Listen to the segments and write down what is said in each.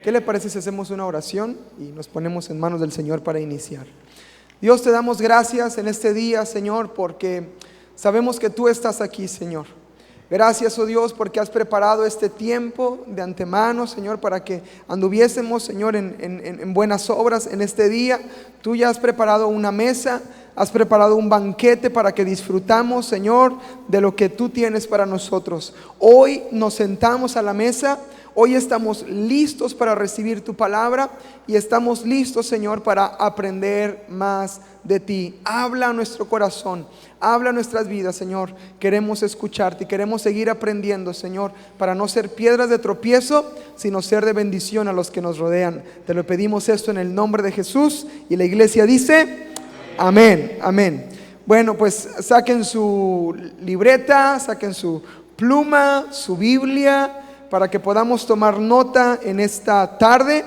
¿Qué le parece si hacemos una oración y nos ponemos en manos del Señor para iniciar? Dios, te damos gracias en este día, Señor, porque sabemos que tú estás aquí, Señor. Gracias, oh Dios, porque has preparado este tiempo de antemano, Señor, para que anduviésemos, Señor, en buenas obras en este día. Tú ya has preparado una mesa, has preparado un banquete para que disfrutamos, Señor, de lo que tú tienes para nosotros. Hoy nos sentamos a la mesa. Hoy estamos listos para recibir tu palabra y estamos listos, Señor, para aprender más de ti. Habla a nuestro corazón, habla a nuestras vidas, Señor. Queremos escucharte y queremos seguir aprendiendo, Señor, para no ser piedras de tropiezo, sino ser de bendición a los que nos rodean. Te lo pedimos esto en el nombre de Jesús, y la iglesia dice: amén, amén. Bueno, pues saquen su libreta, saquen su pluma, su Biblia, para que podamos tomar nota en esta tarde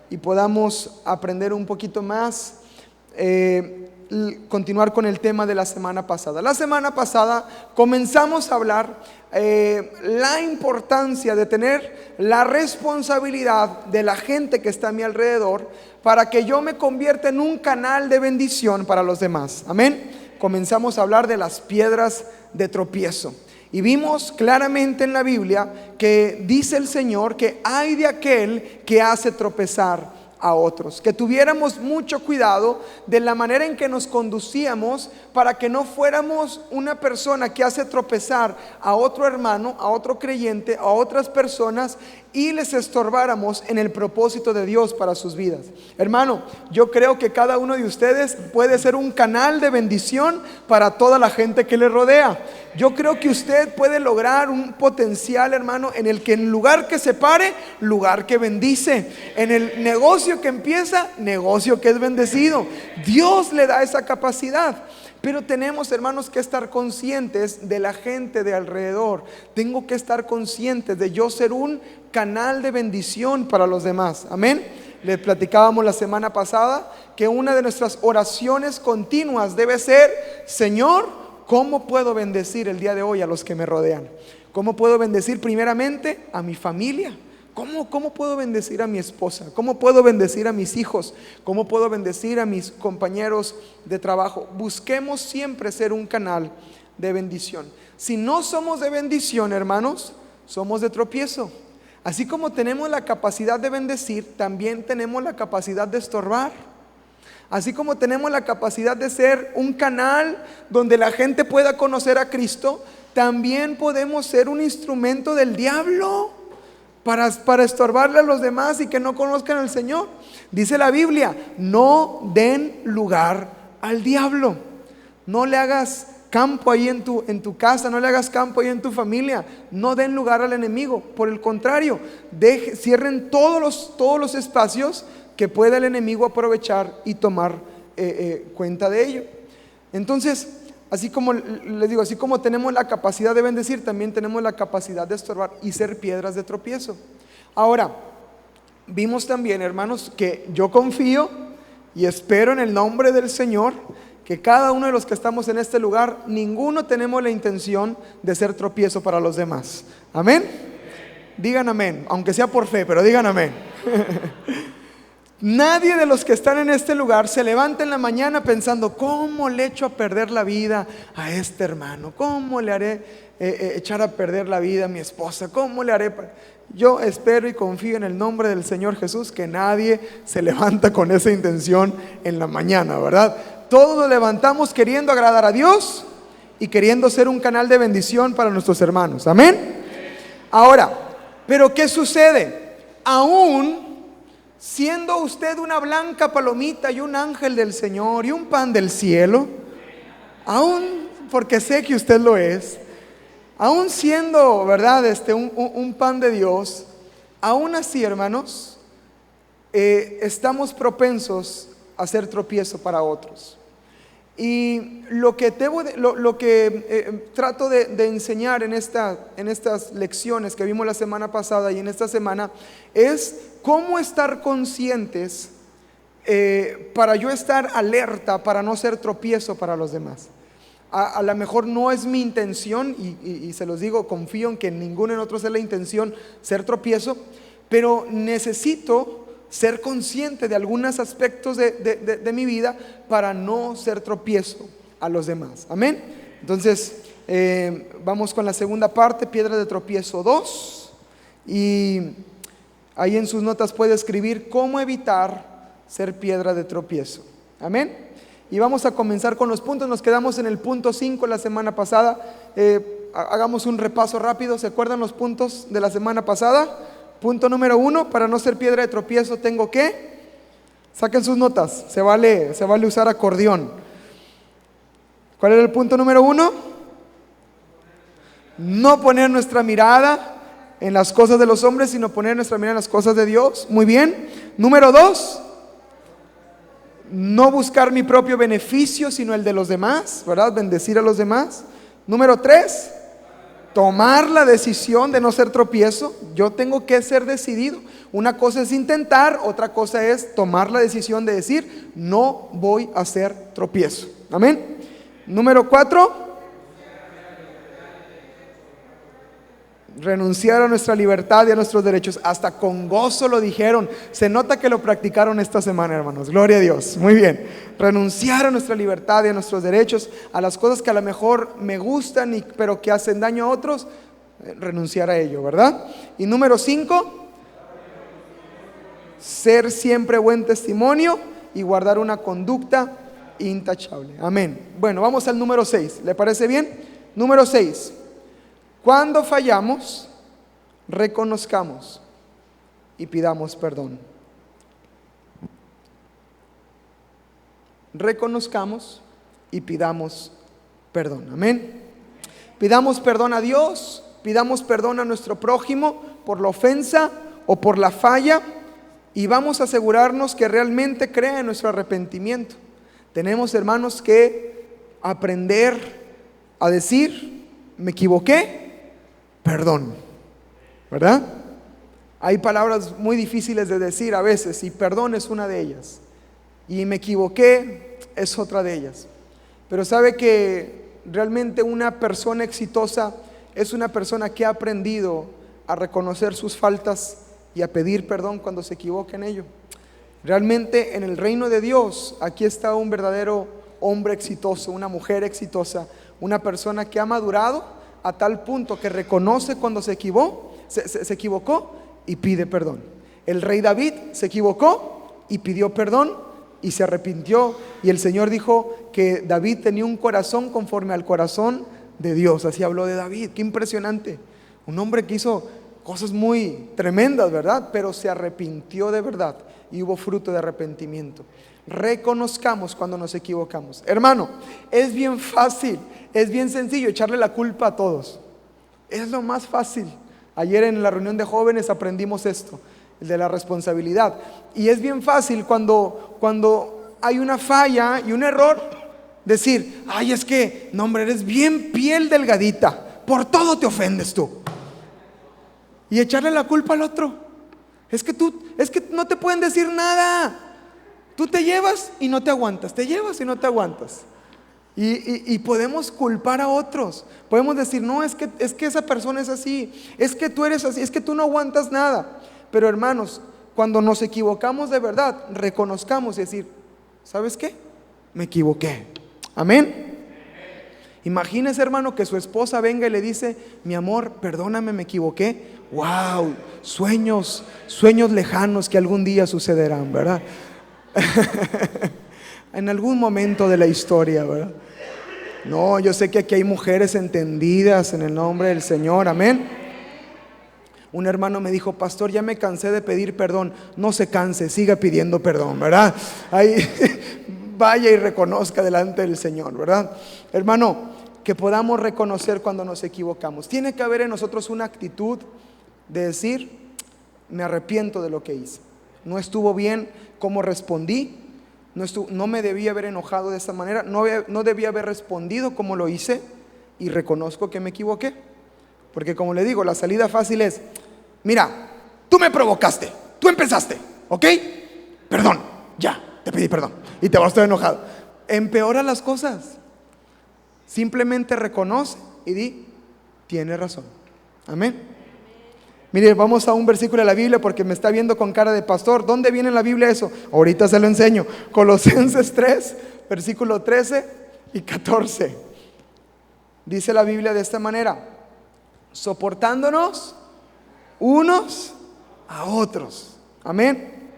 y podamos aprender un poquito más, continuar con el tema de la semana pasada. La semana pasada comenzamos a hablar la importancia de tener la responsabilidad de la gente que está a mi alrededor, para que yo me convierta en un canal de bendición para los demás. Amén. Comenzamos a hablar de las piedras de tropiezo. Y vimos claramente en la Biblia que dice el Señor que hay de aquel que hace tropezar a otros. Que tuviéramos mucho cuidado de la manera en que nos conducíamos, para que no fuéramos una persona que hace tropezar a otro hermano, a otro creyente, a otras personas, y les estorbáramos en el propósito de Dios para sus vidas. Hermano, yo creo que cada uno de ustedes puede ser un canal de bendición para toda la gente que le rodea. Yo creo que usted puede lograr un potencial, hermano, en el que en lugar que se pare, lugar que bendice. En el negocio que empieza, negocio que es bendecido. Dios le da esa capacidad. Pero tenemos, hermanos, que estar conscientes de la gente de alrededor. Tengo que estar conscientes de yo ser un canal de bendición para los demás. Amén. Les platicábamos la semana pasada que una de nuestras oraciones continuas debe ser: Señor, ¿cómo puedo bendecir el día de hoy a los que me rodean? ¿Cómo puedo bendecir primeramente a mi familia? ¿Cómo puedo bendecir a mi esposa? ¿Cómo puedo bendecir a mis hijos? ¿Cómo puedo bendecir a mis compañeros de trabajo? Busquemos siempre ser un canal de bendición. Si no somos de bendición, hermanos, somos de tropiezo. Así como tenemos la capacidad de bendecir, también tenemos la capacidad de estorbar. Así como tenemos la capacidad de ser un canal donde la gente pueda conocer a Cristo, también podemos ser un instrumento del diablo para estorbarle a los demás y que no conozcan al Señor. Dice la Biblia: no den lugar al diablo. No le hagas campo ahí en tu casa, no le hagas campo ahí en tu familia. No den lugar al enemigo. Por el contrario, cierren todos los espacios que pueda el enemigo aprovechar y tomar cuenta de ello. Entonces, así como les digo, así como tenemos la capacidad de bendecir, también tenemos la capacidad de estorbar y ser piedras de tropiezo. Ahora, vimos también, hermanos, que yo confío y espero en el nombre del Señor que cada uno de los que estamos en este lugar, ninguno tenemos la intención de ser tropiezo para los demás. Amén. Digan amén, aunque sea por fe, pero digan amén. Nadie de los que están en este lugar se levanta en la mañana pensando: ¿cómo le echo a perder la vida a este hermano? ¿Cómo le haré echar a perder la vida a mi esposa? ¿Cómo le haré? Yo espero y confío en el nombre del Señor Jesús que nadie se levanta con esa intención en la mañana, ¿verdad? Todos nos levantamos queriendo agradar a Dios y queriendo ser un canal de bendición para nuestros hermanos. Amén. Ahora, ¿pero qué sucede? Aún siendo usted una blanca palomita y un ángel del Señor y un pan del cielo, aún, porque sé que usted lo es, aún siendo, ¿verdad?, un pan de Dios, aún así, hermanos, estamos propensos a ser tropiezo para otros. Y lo que trato de enseñar en estas lecciones que vimos la semana pasada y en esta semana es cómo estar conscientes para yo estar alerta, para no ser tropiezo para los demás. A lo mejor no es mi intención, y se los digo, confío en que ninguno de nosotros es la intención ser tropiezo, pero necesito ser consciente de algunos aspectos de mi vida para no ser tropiezo a los demás. Amén. Entonces, vamos con la segunda parte, piedra de tropiezo 2. Y ahí en sus notas puede escribir cómo evitar ser piedra de tropiezo. Amén. Y vamos a comenzar con los puntos. Nos quedamos en el punto 5 la semana pasada. Hagamos un repaso rápido. ¿Se acuerdan los puntos de la semana pasada? Punto número 1, para no ser piedra de tropiezo tengo que, saquen sus notas, se vale usar acordeón. ¿Cuál era el punto número 1? No poner nuestra mirada en las cosas de los hombres, sino poner nuestra mirada en las cosas de Dios. Muy bien. Número 2, no buscar mi propio beneficio, sino el de los demás, ¿verdad? Bendecir a los demás. Número 3, tomar la decisión de no ser tropiezo. Yo tengo que ser decidido. Una cosa es intentar, otra cosa es tomar la decisión de decir, no voy a ser tropiezo. Amén. Número 4, renunciar a nuestra libertad y a nuestros derechos. Hasta con gozo lo dijeron. Se nota que lo practicaron esta semana, hermanos. Gloria a Dios. Muy bien. Renunciar a nuestra libertad y a nuestros derechos, a las cosas que a lo mejor me gustan pero que hacen daño a otros, renunciar a ello, ¿verdad? Y número 5, ser siempre buen testimonio y guardar una conducta intachable. Amén. Bueno, vamos al número 6. ¿Le parece bien? Número 6. Cuando fallamos, reconozcamos y pidamos perdón. Reconozcamos y pidamos perdón. Amén. Pidamos perdón a Dios, pidamos perdón a nuestro prójimo por la ofensa o por la falla, y vamos a asegurarnos que realmente crea en nuestro arrepentimiento. Tenemos, hermanos, que aprender a decir, me equivoqué, perdón, ¿verdad? Hay palabras muy difíciles de decir a veces, y perdón es una de ellas, y me equivoqué es otra de ellas. Pero sabe que realmente una persona exitosa es una persona que ha aprendido a reconocer sus faltas y a pedir perdón cuando se equivoca en ello. Realmente en el reino de Dios, aquí está un verdadero hombre exitoso, una mujer exitosa, una persona que ha madurado a tal punto que reconoce cuando se equivocó y pide perdón. El rey David se equivocó y pidió perdón y se arrepintió, y el Señor dijo que David tenía un corazón conforme al corazón de Dios. Así habló de David. Qué impresionante. Un hombre que hizo cosas muy tremendas, ¿verdad? Pero se arrepintió de verdad y hubo fruto de arrepentimiento. Reconozcamos cuando nos equivocamos. Hermano, es bien fácil, es bien sencillo echarle la culpa a todos. Es lo más fácil. Ayer en la reunión de jóvenes aprendimos esto, el de la responsabilidad. Y es bien fácil cuando hay una falla y un error, decir, ay, es que, no hombre, eres bien piel delgadita, por todo te ofendes tú. Y echarle la culpa al otro. Es que no te pueden decir nada. Tú te llevas y no te aguantas, te llevas y no te aguantas. Y podemos culpar a otros. Podemos decir, no, es que esa persona es así, es que tú eres así, es que tú no aguantas nada. Pero hermanos, cuando nos equivocamos de verdad, reconozcamos y decir, ¿sabes qué? Me equivoqué. Amén. Imagínese, hermano, que su esposa venga y le dice, mi amor, perdóname, me equivoqué. Wow, sueños lejanos que algún día sucederán, ¿verdad? En algún momento de la historia, ¿verdad? No, yo sé que aquí hay mujeres entendidas en el nombre del Señor, amén. Un hermano me dijo, pastor, ya me cansé de pedir perdón. No se canse, siga pidiendo perdón, ¿verdad? Ahí, vaya y reconozca delante del Señor, ¿verdad? Hermano, que podamos reconocer cuando nos equivocamos. Tiene que haber en nosotros una actitud de decir, me arrepiento de lo que hice. No estuvo bien cómo respondí, no me debía haber enojado de esa manera, no debía haber respondido como lo hice, y reconozco que me equivoqué. Porque como le digo, la salida fácil es, mira, tú me provocaste, tú empezaste, ¿ok? Perdón, ya, te pedí perdón y te vas a estar enojado. Empeora las cosas. Simplemente reconoce y di, tiene razón. Amén. Mire, vamos a un versículo de la Biblia porque me está viendo con cara de pastor. ¿Dónde viene en la Biblia eso? Ahorita se lo enseño. Colosenses 3, versículo 13 y 14. Dice la Biblia de esta manera: soportándonos unos a otros. Amén.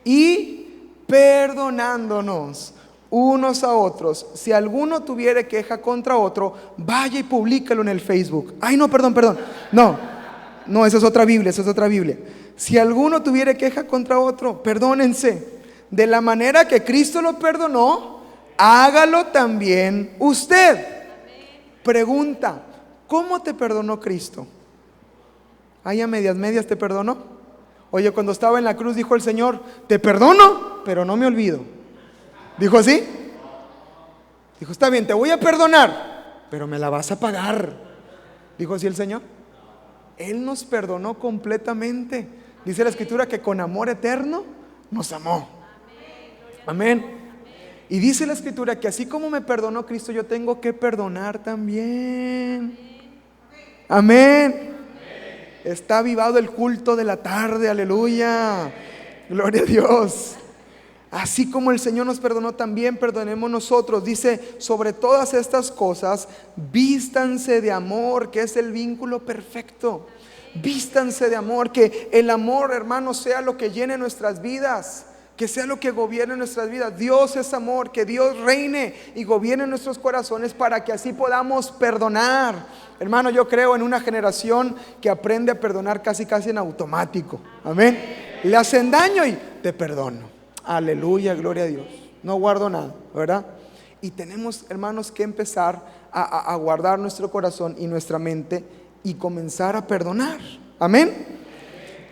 Y perdonándonos unos a otros. Si alguno tuviere queja contra otro, vaya y publícalo en el Facebook. Ay, no, perdón. No, esa es otra Biblia, Si alguno tuviere queja contra otro, perdónense. De la manera que Cristo lo perdonó, hágalo también usted. Pregunta: ¿cómo te perdonó Cristo? ¿Ahí a medias te perdonó? Oye, cuando estaba en la cruz dijo el Señor: te perdono, pero no me olvido. ¿Dijo así? Dijo: está bien, te voy a perdonar, pero me la vas a pagar. ¿Dijo así el Señor? Él nos perdonó completamente. Dice la Escritura que con amor eterno nos amó. Amén. Y dice la Escritura que así como me perdonó Cristo, yo tengo que perdonar también. Amén. Está avivado el culto de la tarde, aleluya. Gloria a Dios. Así como el Señor nos perdonó, también perdonemos nosotros. Dice: sobre todas estas cosas, vístanse de amor, que es el vínculo perfecto. Vístanse de amor, que el amor, hermanos, sea lo que llene nuestras vidas, que sea lo que gobierne nuestras vidas. Dios es amor, que Dios reine y gobierne nuestros corazones para que así podamos perdonar. Hermano, yo creo en una generación que aprende a perdonar casi en automático. Amén. Le hacen daño y te perdono. Aleluya, gloria a Dios. No guardo nada, ¿verdad? Y tenemos, hermanos, que empezar a guardar nuestro corazón y nuestra mente y comenzar a perdonar. Amén.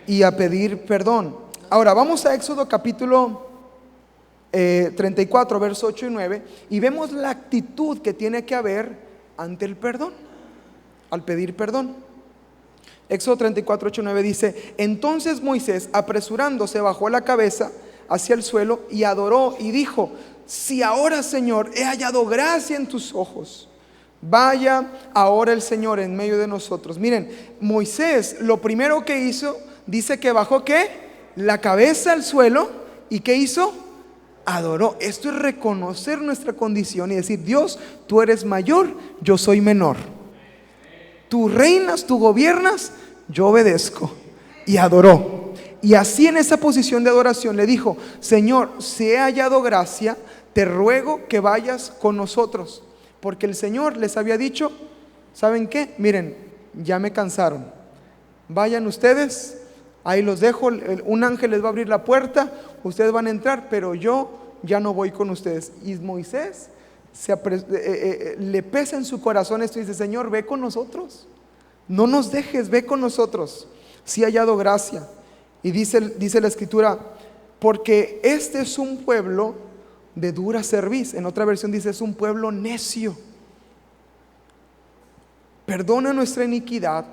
Y a pedir perdón. Ahora vamos a Éxodo capítulo 34, versos 8 y 9, y vemos la actitud que tiene que haber ante el perdón, al pedir perdón. Éxodo 34, 8 y 9 dice: entonces Moisés, apresurándose, bajó la cabeza hacia el suelo y adoró y dijo: si ahora, Señor, he hallado gracia en tus ojos, vaya ahora el Señor en medio de nosotros. Miren, Moisés lo primero que hizo, dice que bajó ¿qué? La cabeza al suelo. ¿Y qué hizo? Adoró. Esto es reconocer nuestra condición y decir: Dios, tú eres mayor, yo soy menor. Tú reinas, tú gobiernas, yo obedezco. Y adoró. Y así, en esa posición de adoración, le dijo: Señor, si he hallado gracia, te ruego que vayas con nosotros. Porque el Señor les había dicho: ¿saben qué? Miren, ya me cansaron, vayan ustedes, ahí los dejo, un ángel les va a abrir la puerta, ustedes van a entrar, pero yo ya no voy con ustedes. Y Moisés le pesa en su corazón esto y dice: Señor, ve con nosotros, no nos dejes, ve con nosotros. Si he hallado gracia. Y dice la Escritura: porque este es un pueblo de dura cerviz. En otra versión dice: es un pueblo necio. Perdona nuestra iniquidad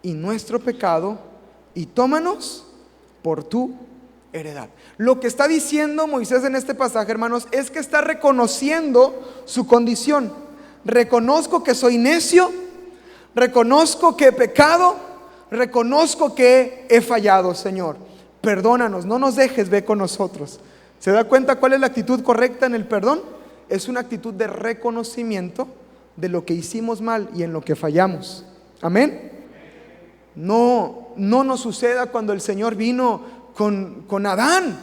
y nuestro pecado y tómanos por tu heredad. Lo que está diciendo Moisés en este pasaje, hermanos, es que está reconociendo su condición. Reconozco que soy necio, reconozco que he pecado, reconozco que he fallado, Señor. Perdónanos, no nos dejes, ve con nosotros. ¿Se da cuenta cuál es la actitud correcta en el perdón? Es una actitud de reconocimiento de lo que hicimos mal y en lo que fallamos. Amén. No nos suceda cuando el Señor vino con Adán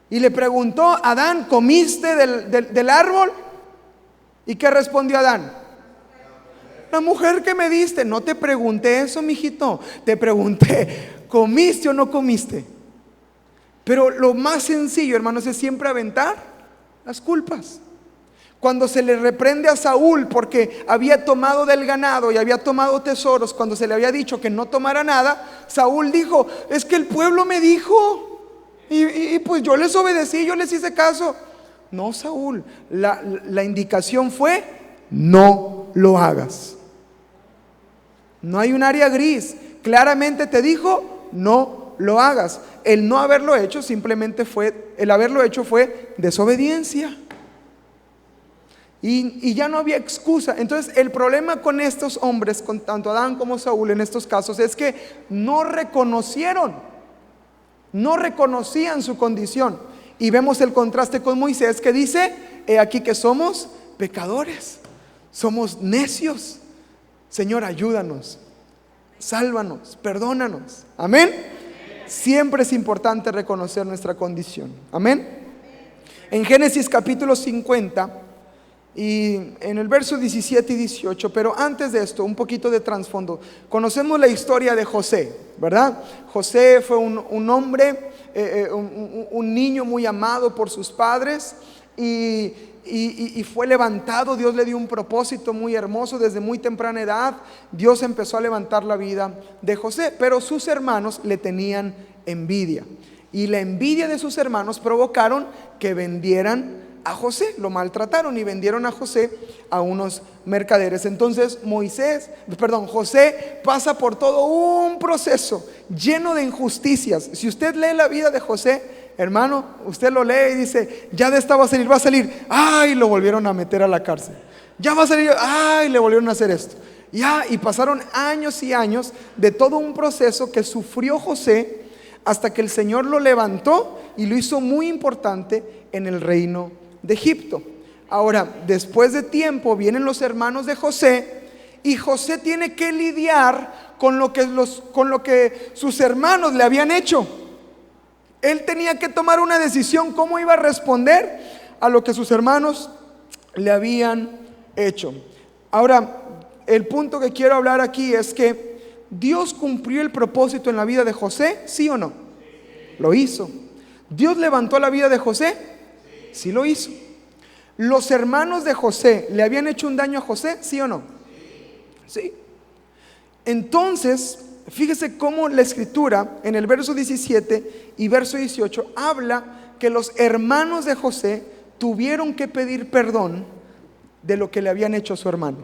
y le preguntó: Adán, ¿comiste del árbol? ¿Y qué respondió Adán? La mujer que me diste. No te pregunté eso, mijito. Te pregunté: ¿comiste o no comiste? Pero lo más sencillo, hermanos, es siempre aventar las culpas. Cuando se le reprende a Saúl porque había tomado del ganado y había tomado tesoros, cuando se le había dicho que no tomara nada, Saúl dijo: es que el pueblo me dijo y pues yo les obedecí, yo les hice caso. No, Saúl, la indicación fue: no lo hagas. No hay un área gris. Claramente te dijo: no lo hagas. El no haberlo hecho simplemente fue, el haberlo hecho fue desobediencia. Y ya no había excusa. Entonces el problema con estos hombres, con tanto Adán como Saúl en estos casos, es que no reconocían su condición. Y vemos el contraste con Moisés, que dice: he aquí que somos pecadores, somos necios. Señor, ayúdanos, sálvanos, perdónanos. Amén. Siempre es importante reconocer nuestra condición. Amén. En Génesis capítulo 50 y en el verso 17 y 18, pero antes de esto, un poquito de trasfondo. Conocemos la historia de José, ¿verdad? José fue un hombre, un niño muy amado por sus padres, y fue levantado. Dios le dio un propósito muy hermoso desde muy temprana edad. Dios empezó a levantar la vida de José, pero sus hermanos le tenían envidia, y la envidia de sus hermanos provocaron que vendieran a José, lo maltrataron y vendieron a José a unos mercaderes. Entonces José pasa por todo un proceso lleno de injusticias. Si usted lee la vida de José, hermano, usted lo lee y dice: ya de esta va a salir, ay, lo volvieron a meter a la cárcel, ya va a salir, ay, le volvieron a hacer esto, ya. Y pasaron años y años de todo un proceso que sufrió José, hasta que el Señor lo levantó y lo hizo muy importante en el reino de Egipto. Ahora, después de tiempo, vienen los hermanos de José, y José tiene que lidiar con lo que sus hermanos le habían hecho. Él tenía que tomar una decisión: cómo iba a responder a lo que sus hermanos le habían hecho. Ahora, el punto que quiero hablar aquí es que ¿Dios cumplió el propósito en la vida de José? ¿Sí o no? Lo hizo. ¿Dios levantó la vida de José? Sí lo hizo. ¿Los hermanos de José le habían hecho un daño a José? ¿Sí o no? Sí. Entonces, fíjese cómo la escritura en el verso 17 y verso 18 habla que los hermanos de José tuvieron que pedir perdón de lo que le habían hecho a su hermano.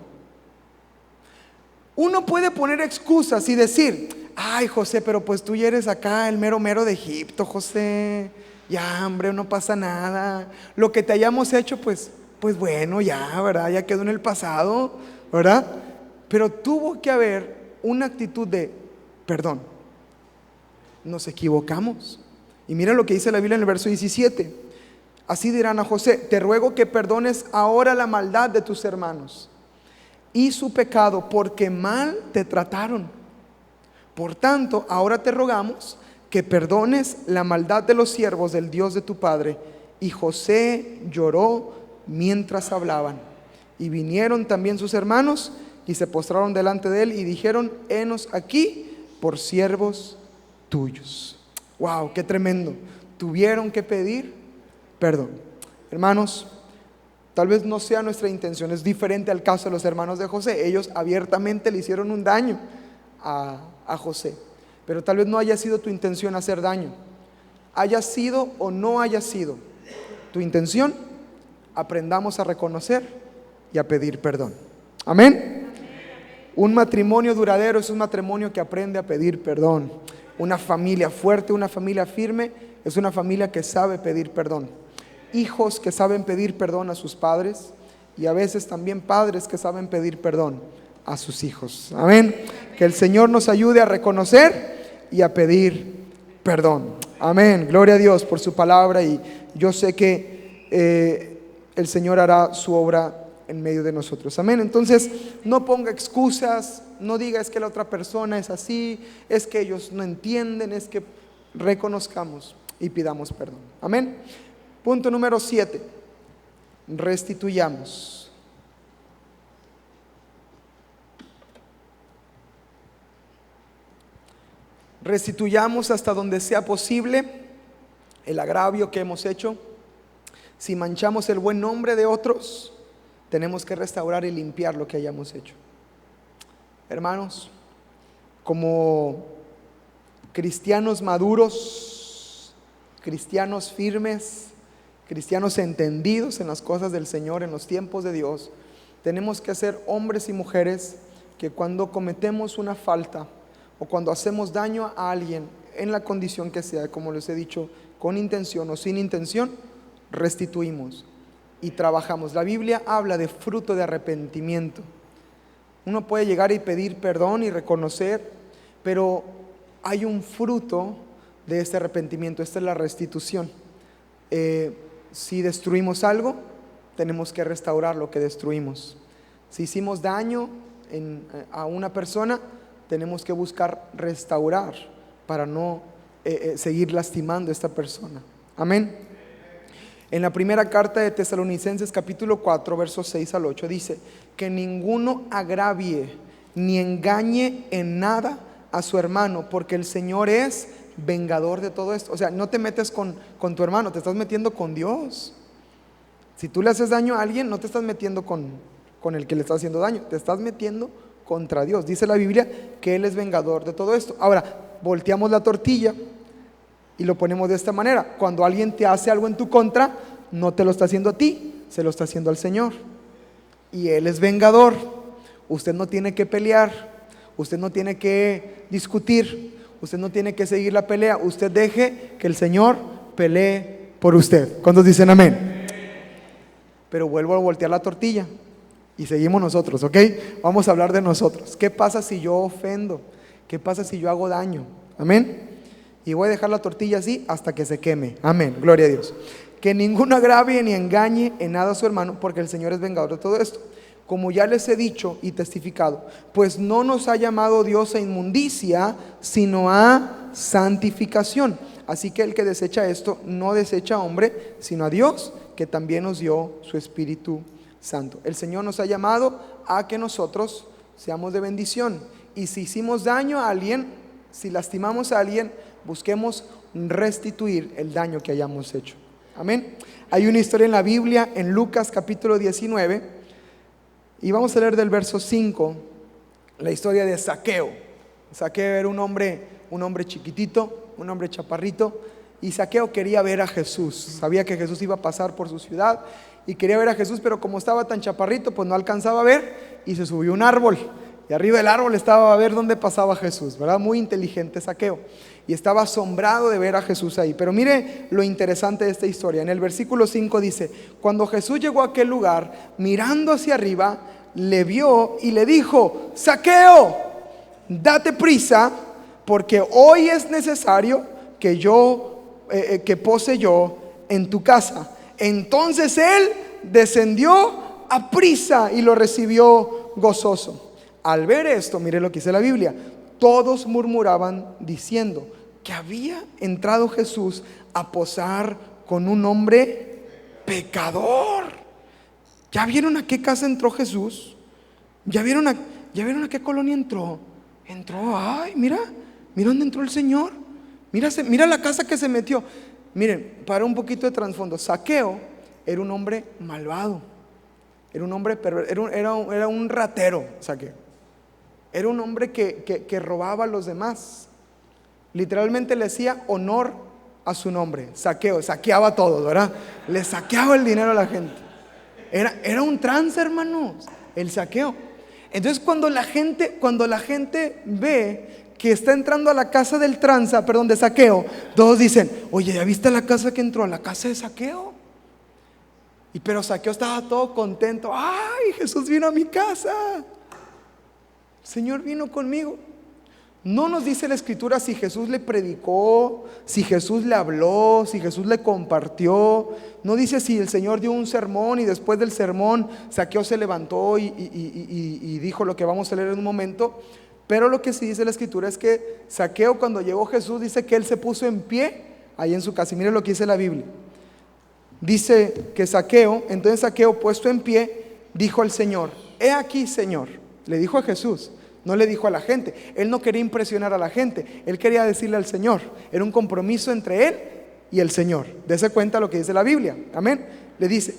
Uno puede poner excusas y decir: ay, José, pero pues tú ya eres acá el mero mero de Egipto, José. Ya, hombre, no pasa nada. Lo que te hayamos hecho, pues bueno, ya, ¿verdad? Ya quedó en el pasado, ¿verdad? Pero tuvo que haber una actitud de perdón. Nos equivocamos. Y mira lo que dice la Biblia en el verso 17. Así dirán a José: te ruego que perdones ahora la maldad de tus hermanos y su pecado, porque mal te trataron. Por tanto, ahora te rogamos que perdones la maldad de los siervos del Dios de tu padre. Y José lloró mientras hablaban. Y vinieron también sus hermanos y se postraron delante de él y dijeron: henos aquí por siervos tuyos. Wow, qué tremendo. Tuvieron que pedir perdón. Hermanos, tal vez no sea nuestra intención, es diferente al caso de los hermanos de José. Ellos abiertamente le hicieron un daño a José, pero tal vez no haya sido tu intención hacer daño. Haya sido o no haya sido tu intención, aprendamos a reconocer y a pedir perdón. Amén. Un matrimonio duradero es un matrimonio que aprende a pedir perdón. Una familia fuerte, una familia firme, es una familia que sabe pedir perdón. Hijos que saben pedir perdón a sus padres, y a veces también padres que saben pedir perdón a sus hijos. Amén. Que el Señor nos ayude a reconocer y a pedir perdón. Amén. Gloria a Dios por su palabra, y yo sé que el Señor hará su obra en medio de nosotros. Amén. Entonces, no ponga excusas, no diga: es que la otra persona es así, es que ellos no entienden. Es que reconozcamos y pidamos perdón. Amén. Punto número 7. Restituyamos. Restituyamos hasta donde sea posible el agravio que hemos hecho. Si manchamos el buen nombre de otros, tenemos que restaurar y limpiar lo que hayamos hecho. Hermanos, como cristianos maduros, cristianos firmes, cristianos entendidos en las cosas del Señor, en los tiempos de Dios, tenemos que ser hombres y mujeres que cuando cometemos una falta o cuando hacemos daño a alguien, en la condición que sea, como les he dicho, con intención o sin intención, restituimos. y trabajamos. La Biblia habla de fruto de arrepentimiento. Uno puede llegar y pedir perdón y reconocer, pero hay un fruto de este arrepentimiento. Esta es la restitución. Si destruimos algo, tenemos que restaurar lo que destruimos. Si hicimos daño a una persona, tenemos que buscar restaurar para no seguir lastimando a esta persona. Amén. En la primera carta de Tesalonicenses capítulo 4 versos 6 al 8 dice: que ninguno agravie ni engañe en nada a su hermano, porque el Señor es vengador de todo esto. O sea, no te metes con tu hermano, te estás metiendo con Dios. Si tú le haces daño a alguien, no te estás metiendo con el que le está haciendo daño, te estás metiendo contra Dios. Dice la Biblia que Él es vengador de todo esto. Ahora, volteamos la tortilla y lo ponemos de esta manera: cuando alguien te hace algo en tu contra, no te lo está haciendo a ti, se lo está haciendo al Señor, y Él es vengador. Usted no tiene que pelear, usted no tiene que discutir, usted no tiene que seguir la pelea. Usted deje que el Señor pelee por usted. ¿Cuántos dicen amén? Pero vuelvo a voltear la tortilla y seguimos nosotros, ¿ok? Vamos a hablar de nosotros. ¿Qué pasa si yo ofendo? ¿Qué pasa si yo hago daño? Amén. Y voy a dejar la tortilla así hasta que se queme. Amén, gloria a Dios. Que ninguno agravie ni engañe en nada a su hermano, porque el Señor es vengador de todo esto. Como ya les he dicho y testificado, pues no nos ha llamado Dios a inmundicia, sino a santificación. Así que el que desecha esto, no desecha a hombre, sino a Dios, que también nos dio su Espíritu Santo. El Señor nos ha llamado a que nosotros seamos de bendición. Y si hicimos daño a alguien, si lastimamos a alguien, busquemos restituir el daño que hayamos hecho. Amén. Hay una historia en la Biblia, en Lucas capítulo 19, y vamos a leer del verso 5, la historia de Zaqueo. Zaqueo era un hombre chiquitito, un hombre chaparrito, y Zaqueo quería ver a Jesús. Sabía que Jesús iba a pasar por su ciudad y quería ver a Jesús, pero como estaba tan chaparrito, pues no alcanzaba a ver, y se subió a un árbol, y arriba del árbol estaba a ver dónde pasaba Jesús, ¿verdad? Muy inteligente Zaqueo, y estaba asombrado de ver a Jesús ahí. Pero mire lo interesante de esta historia. En el versículo 5 dice: cuando Jesús llegó a aquel lugar, mirando hacia arriba, le vio y le dijo: Zaqueo, date prisa, porque hoy es necesario que pose yo en tu casa. Entonces él descendió a prisa y lo recibió gozoso. Al ver esto, mire lo que dice la Biblia: todos murmuraban diciendo que había entrado Jesús a posar con un hombre pecador. ¿Ya vieron a qué casa entró Jesús? ¿Ya vieron a qué colonia entró? Ay, mira dónde entró el Señor. Mira la casa que se metió. Miren, para un poquito de trasfondo, Zaqueo era un hombre malvado, era un hombre era un ratero. Zaqueo era un hombre que robaba a los demás. Literalmente le hacía honor a su nombre. Zaqueo, saqueaba todo, ¿verdad? Le saqueaba el dinero a la gente. Era un trance, hermanos, el Zaqueo. Entonces cuando la gente ve que está entrando a la casa del de Zaqueo, todos dicen: oye, ¿ya viste la casa que entró? La casa de Zaqueo. Pero Zaqueo estaba todo contento. Ay, Jesús vino a mi casa, el Señor vino conmigo. No nos dice la Escritura si Jesús le predicó, si Jesús le habló, si Jesús le compartió. No dice si el Señor dio un sermón y después del sermón Zaqueo se levantó y dijo lo que vamos a leer en un momento. Pero lo que sí dice la Escritura es que Zaqueo, cuando llegó Jesús, dice que él se puso en pie ahí en su casa. Y mire lo que dice la Biblia. Dice que entonces Zaqueo, puesto en pie, dijo al Señor: he aquí, Señor. Le dijo a Jesús, no le dijo a la gente. Él no quería impresionar a la gente, él quería decirle al Señor. Era un compromiso entre él y el Señor. Dese cuenta lo que dice la Biblia. Amén. Le dijo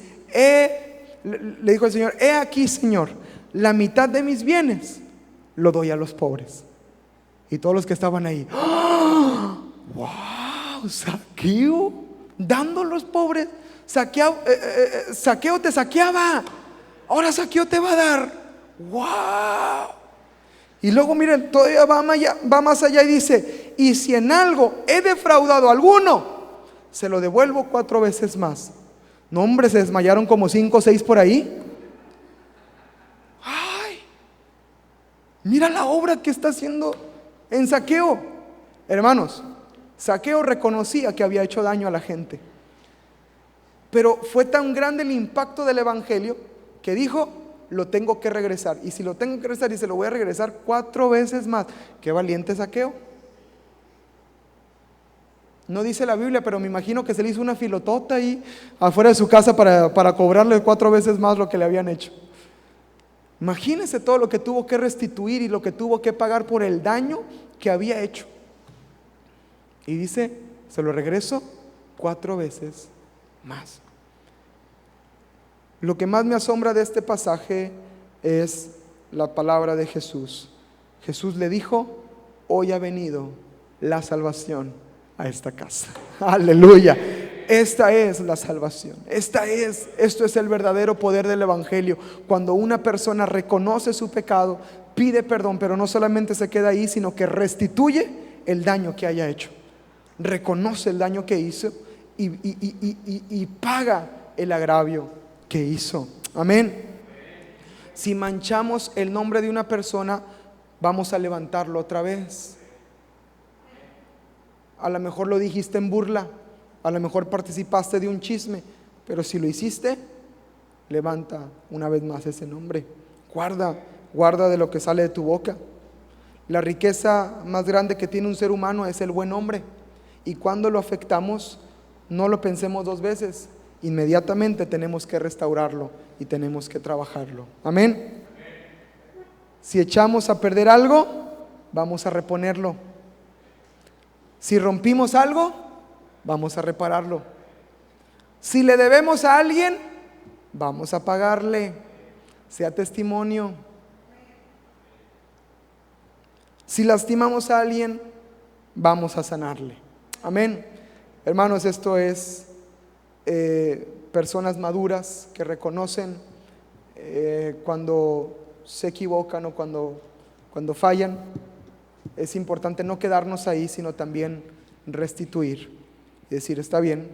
el Señor: he aquí, Señor, la mitad de mis bienes lo doy a los pobres. Y todos los que estaban ahí: ¡oh! ¡Wow! Zaqueo dando a los pobres. Zaqueo te saqueaba, ahora Zaqueo te va a dar. ¡Wow! Y luego miren, todavía va más allá y dice: y si en algo he defraudado a alguno, se lo devuelvo 4 veces más. No, hombre, se desmayaron como 5 o 6 por ahí. Ay, mira la obra que está haciendo en Zaqueo. Hermanos, Zaqueo reconocía que había hecho daño a la gente, pero fue tan grande el impacto del evangelio que dijo: lo tengo que regresar, y si lo tengo que regresar, y se lo voy a regresar 4 veces más. Qué valiente Zaqueo. No dice la Biblia, pero me imagino que se le hizo una filotota ahí afuera de su casa para cobrarle 4 veces más lo que le habían hecho. Imagínense todo lo que tuvo que restituir y lo que tuvo que pagar por el daño que había hecho. Y dice: se lo regreso 4 veces más. Lo que más me asombra de este pasaje es la palabra de Jesús. Jesús le dijo: hoy ha venido la salvación a esta casa. Aleluya. Esta es la salvación. Esto es el verdadero poder del evangelio. Cuando una persona reconoce su pecado, pide perdón, pero no solamente se queda ahí, sino que restituye el daño que haya hecho. Reconoce el daño que hizo y paga el agravio que hizo. Amén. Si manchamos el nombre de una persona, vamos a levantarlo otra vez. A lo mejor lo dijiste en burla, a lo mejor participaste de un chisme, pero si lo hiciste, levanta una vez más ese nombre. Guarda de lo que sale de tu boca. La riqueza más grande que tiene un ser humano es el buen nombre. Y cuando lo afectamos, no lo pensemos 2 veces. Inmediatamente tenemos que restaurarlo y tenemos que trabajarlo. Amén. Si echamos a perder algo, vamos a reponerlo. Si rompimos algo, vamos a repararlo. Si le debemos a alguien, vamos a pagarle. Sea testimonio. Si lastimamos a alguien, vamos a sanarle. Amén. Hermanos, esto es personas maduras que reconocen cuando se equivocan o cuando fallan. Es importante no quedarnos ahí, sino también restituir y decir: está bien,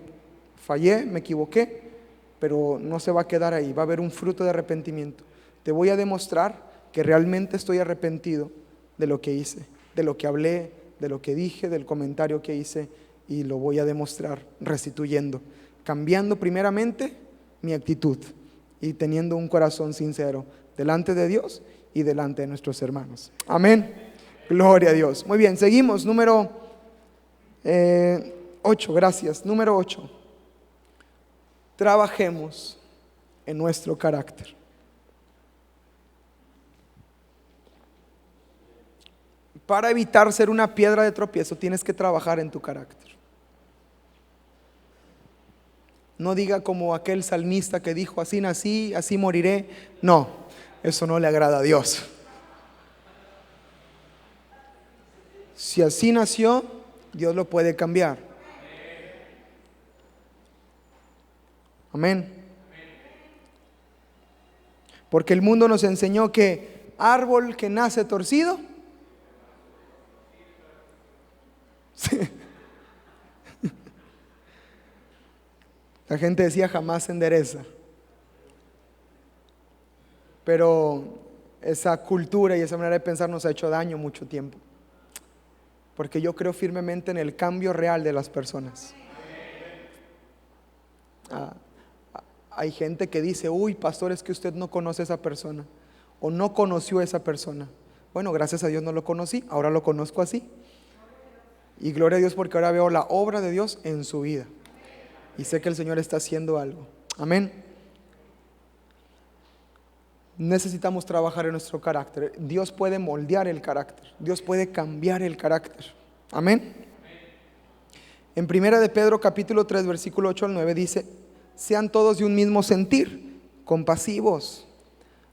fallé, me equivoqué, pero no se va a quedar ahí, va a haber un fruto de arrepentimiento. Te voy a demostrar que realmente estoy arrepentido de lo que hice, de lo que hablé, de lo que dije, del comentario que hice, y lo voy a demostrar restituyendo, cambiando primeramente mi actitud y teniendo un corazón sincero delante de Dios y delante de nuestros hermanos. Amén. Gloria a Dios. Muy bien, seguimos. Número 8, gracias. Número 8. Trabajemos en nuestro carácter. Para evitar ser una piedra de tropiezo, tienes que trabajar en tu carácter. No diga como aquel salmista que dijo: así nací, así moriré. No, eso no le agrada a Dios. Si así nació, Dios lo puede cambiar. Amén. Porque el mundo nos enseñó que árbol que nace torcido, sí. La gente decía: jamás se endereza. Pero esa cultura y esa manera de pensar nos ha hecho daño mucho tiempo. Porque yo creo firmemente en el cambio real de las personas. Hay gente que dice: uy, pastor, es que usted no conoce a esa persona, o no conoció a esa persona. Bueno, gracias a Dios no lo conocí, ahora lo conozco así. Y gloria a Dios, porque ahora veo la obra de Dios en su vida. Y sé que el Señor está haciendo algo. Amén. Necesitamos trabajar en nuestro carácter. Dios puede moldear el carácter. Dios puede cambiar el carácter. Amén. En 1 de Pedro capítulo 3 versículo 8 al 9 dice: sean todos de un mismo sentir, compasivos,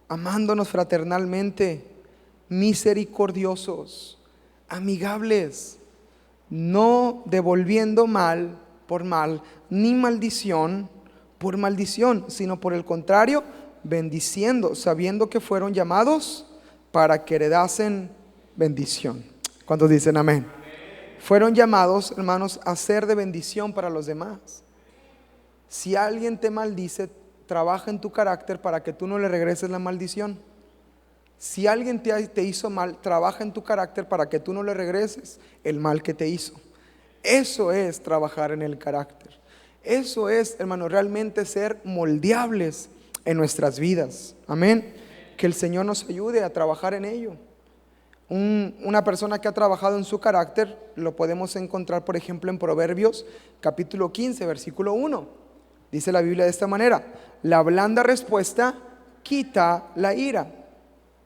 amándonos fraternalmente, misericordiosos, amigables, no devolviendo mal por mal, ni maldición por maldición, sino por el contrario, bendiciendo, sabiendo que fueron llamados para que heredasen bendición. ¿Cuántos dicen amén? Fueron llamados, hermanos, a ser de bendición para los demás. Si alguien te maldice, trabaja en tu carácter para que tú no le regreses la maldición. Si alguien te hizo mal, trabaja en tu carácter para que tú no le regreses el mal que te hizo. Eso es trabajar en el carácter. Eso es, hermano, realmente ser moldeables en nuestras vidas. Amén. Que el Señor nos ayude a trabajar en ello. Una persona que ha trabajado en su carácter lo podemos encontrar, por ejemplo, en Proverbios capítulo 15, versículo 1. Dice la Biblia de esta manera: la blanda respuesta quita la ira,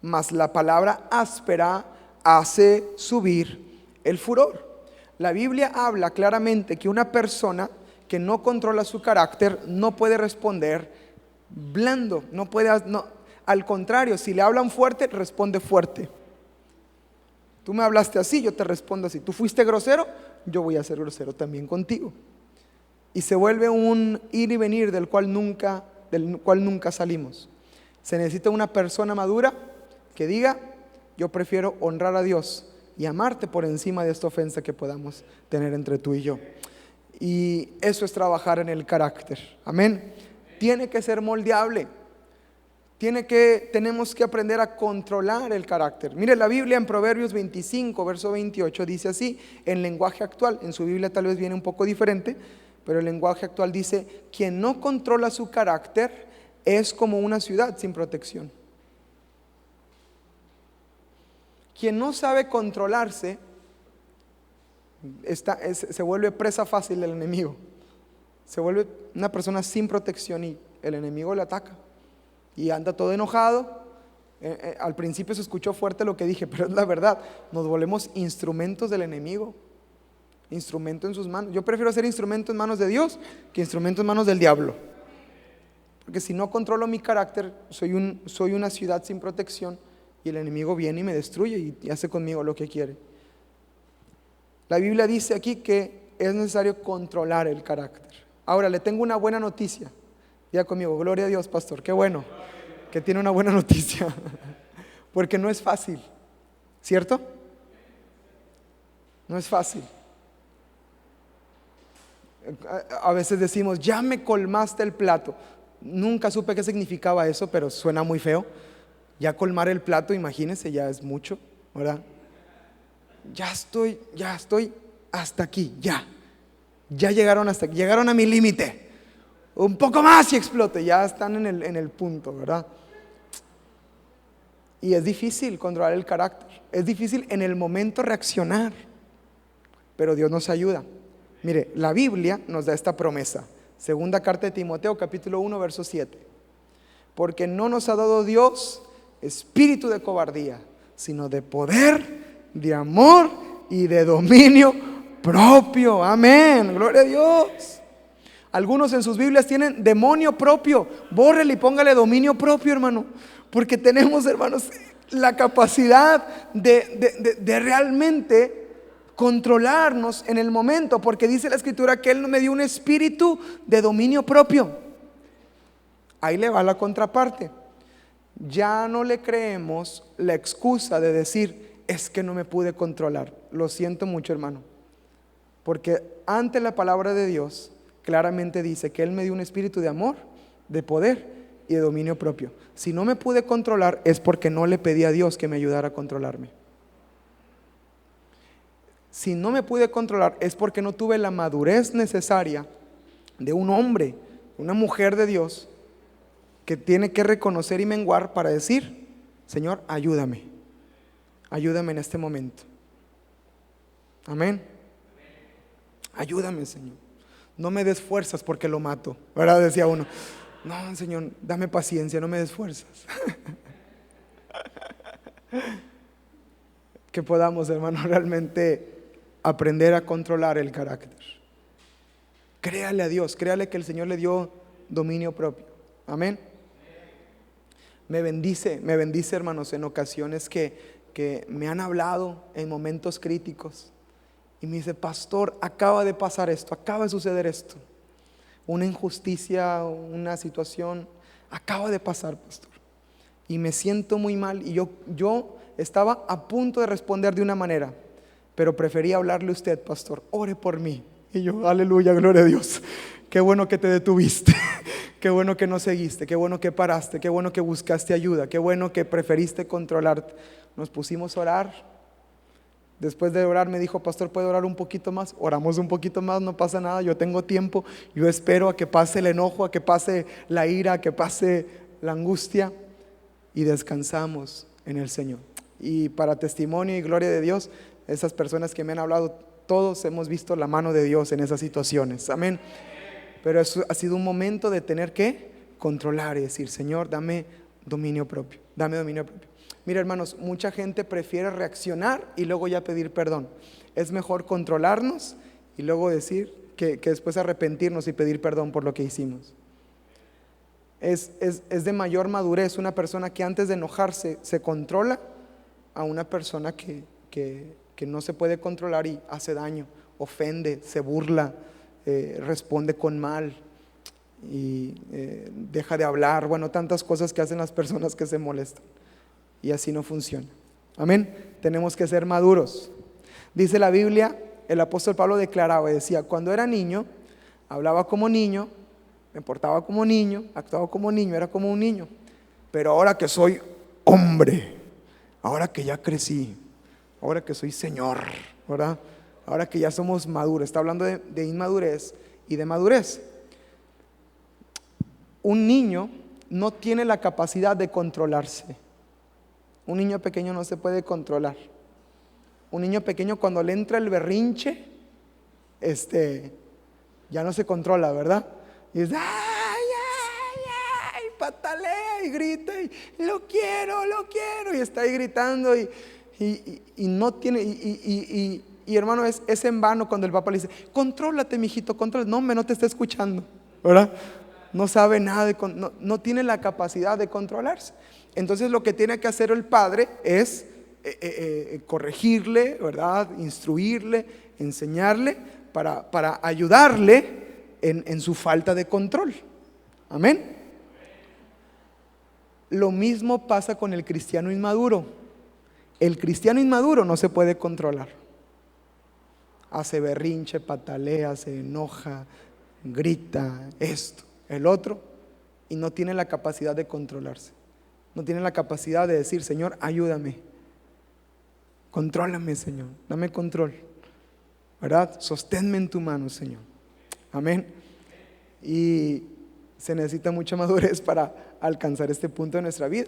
mas la palabra áspera hace subir el furor. La Biblia habla claramente que una persona que no controla su carácter no puede responder blando, al contrario, si le hablan fuerte, responde fuerte. Tú me hablaste así, yo te respondo así. Tú fuiste grosero, yo voy a ser grosero también contigo. Y se vuelve un ir y venir del cual nunca salimos. Se necesita una persona madura que diga: yo prefiero honrar a Dios y amarte por encima de esta ofensa que podamos tener entre tú y yo. Y eso es trabajar en el carácter. Amén. Tiene que ser moldeable. Tenemos que aprender a controlar el carácter. Mire, la Biblia en Proverbios 25, verso 28 dice así, en lenguaje actual. En su Biblia tal vez viene un poco diferente, pero el lenguaje actual dice: quien no controla su carácter es como una ciudad sin protección. Quien no sabe controlarse se vuelve presa fácil del enemigo. Se vuelve una persona sin protección y el enemigo le ataca y anda todo enojado. Al principio se escuchó fuerte lo que dije, pero es la verdad. Nos volvemos instrumentos del enemigo, instrumento en sus manos. Yo prefiero ser instrumento en manos de Dios que instrumento en manos del diablo, porque si no controlo mi carácter, soy una ciudad sin protección y el enemigo viene y me destruye y hace conmigo lo que quiere. La Biblia dice aquí que es necesario controlar el carácter. Ahora le tengo una buena noticia. Diga conmigo: gloria a Dios, pastor. Qué bueno que tiene una buena noticia. Porque no es fácil, ¿cierto? No es fácil. A veces decimos: ya me colmaste el plato. Nunca supe qué significaba eso, pero suena muy feo. Ya colmar el plato, imagínense, ya es mucho, ¿verdad? Ya estoy hasta aquí, ya llegaron hasta aquí, llegaron a mi límite. Un poco más y explote, ya están en el punto, ¿verdad? Y es difícil controlar el carácter, es difícil en el momento reaccionar, pero Dios nos ayuda. Mire, la Biblia nos da esta promesa. Segunda carta de Timoteo, capítulo 1, verso 7. Porque no nos ha dado Dios espíritu de cobardía, sino de poder, de amor y de dominio propio. Amén, gloria a Dios. Algunos en sus Biblias tienen demonio propio. Bórrele y póngale dominio propio, hermano, porque tenemos, hermanos, la capacidad de realmente controlarnos en el momento, porque dice la Escritura que Él me dio un espíritu de dominio propio. Ahí le va la contraparte. Ya no le creemos la excusa de decir: es que no me pude controlar. Lo siento mucho, hermano, porque ante la palabra de Dios claramente dice que Él me dio un espíritu de amor, de poder y de dominio propio. Si no me pude controlar es porque no le pedí a Dios que me ayudara a controlarme. Si no me pude controlar es porque no tuve la madurez necesaria de un hombre, una mujer de Dios, que tiene que reconocer y menguar para decir: Señor, ayúdame en este momento. Amén. Ayúdame, Señor. No me des fuerzas porque lo mato, ¿verdad? Decía uno. No, Señor, dame paciencia, no me des fuerzas. Que podamos, hermano, realmente aprender a controlar el carácter. Créale a Dios, créale que el Señor le dio dominio propio. Amén. Me bendice, hermanos, en ocasiones que me han hablado en momentos críticos y me dice: pastor, acaba de pasar esto, acaba de suceder esto, una injusticia, una situación acaba de pasar, pastor, y me siento muy mal. Y yo estaba a punto de responder de una manera, pero preferí hablarle a usted, pastor, ore por mí. Y yo: aleluya, gloria a Dios, Qué bueno que te detuviste. Qué bueno que no seguiste. Qué bueno que paraste. Qué bueno que buscaste ayuda. Qué bueno que preferiste controlarte. Nos pusimos a orar. Después de orar me dijo, pastor, ¿puedo orar un poquito más? Oramos un poquito más, no pasa nada, yo tengo tiempo. Yo espero a que pase el enojo, a que pase la ira, a que pase la angustia. Y descansamos en el Señor. Y para testimonio y gloria de Dios, esas personas que me han hablado, todos hemos visto la mano de Dios en esas situaciones. Amén. Pero eso ha sido un momento de tener que controlar y decir, Señor, dame dominio propio, dame dominio propio. Mira, hermanos, mucha gente prefiere reaccionar y luego ya pedir perdón. Es mejor controlarnos y luego decir que después arrepentirnos y pedir perdón por lo que hicimos. Es de mayor madurez una persona que antes de enojarse se controla a una persona que no se puede controlar y hace daño, ofende, se burla, responde con mal y deja de hablar. Bueno, tantas cosas que hacen las personas que se molestan. Y así no funciona. Amén. Tenemos que ser maduros. Dice la Biblia, el apóstol Pablo declaraba y decía, cuando era niño, hablaba como niño, me portaba como niño, actuaba como niño, era como un niño. Pero ahora que soy hombre, ahora que ya crecí, ahora que soy señor, ¿verdad? Ahora que ya somos maduros. Está hablando de inmadurez y de madurez. Un niño no tiene la capacidad de controlarse. Un niño pequeño no se puede controlar. Un niño pequeño cuando le entra el berrinche, ya no se controla, ¿verdad? Y dice, ay, patalea y grita y lo quiero, y está ahí gritando y no tiene, y hermano, es en vano cuando el papá le dice, contrólate, mijito, contrólate. No, hombre, no te está escuchando, ¿verdad? No sabe nada, no tiene la capacidad de controlarse. Entonces lo que tiene que hacer el padre es corregirle, ¿verdad? Instruirle, enseñarle para ayudarle en su falta de control. Amén. Lo mismo pasa con el cristiano inmaduro. El cristiano inmaduro no se puede controlar. Hace berrinche, patalea, se enoja, grita, esto, el otro, y no tiene la capacidad de controlarse. No tiene la capacidad de decir, Señor, ayúdame, contrólame, Señor, dame control, ¿verdad? Sosténme en tu mano, Señor. Amén. Y se necesita mucha madurez para alcanzar este punto de nuestra vida,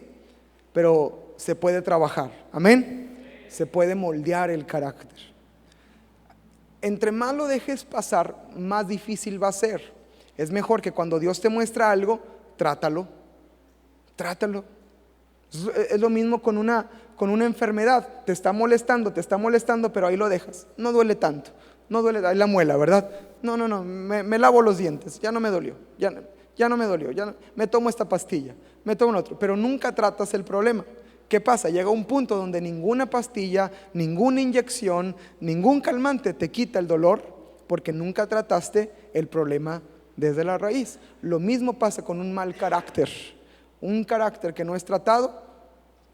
pero se puede trabajar. Amén. Se puede moldear el carácter. Entre más lo dejes pasar, más difícil va a ser. Es mejor que cuando Dios te muestra algo, trátalo. Es lo mismo con una enfermedad. Te está molestando, pero ahí lo dejas. No duele tanto, no duele, ahí la muela, ¿verdad? No, me lavo los dientes, ya no me dolió, ya no me dolió, me tomo esta pastilla, me tomo otro, pero nunca tratas el problema. ¿Qué pasa? Llega un punto donde ninguna pastilla, ninguna inyección, ningún calmante te quita el dolor, porque nunca trataste el problema desde la raíz. Lo mismo pasa con un mal carácter. Un carácter que no es tratado,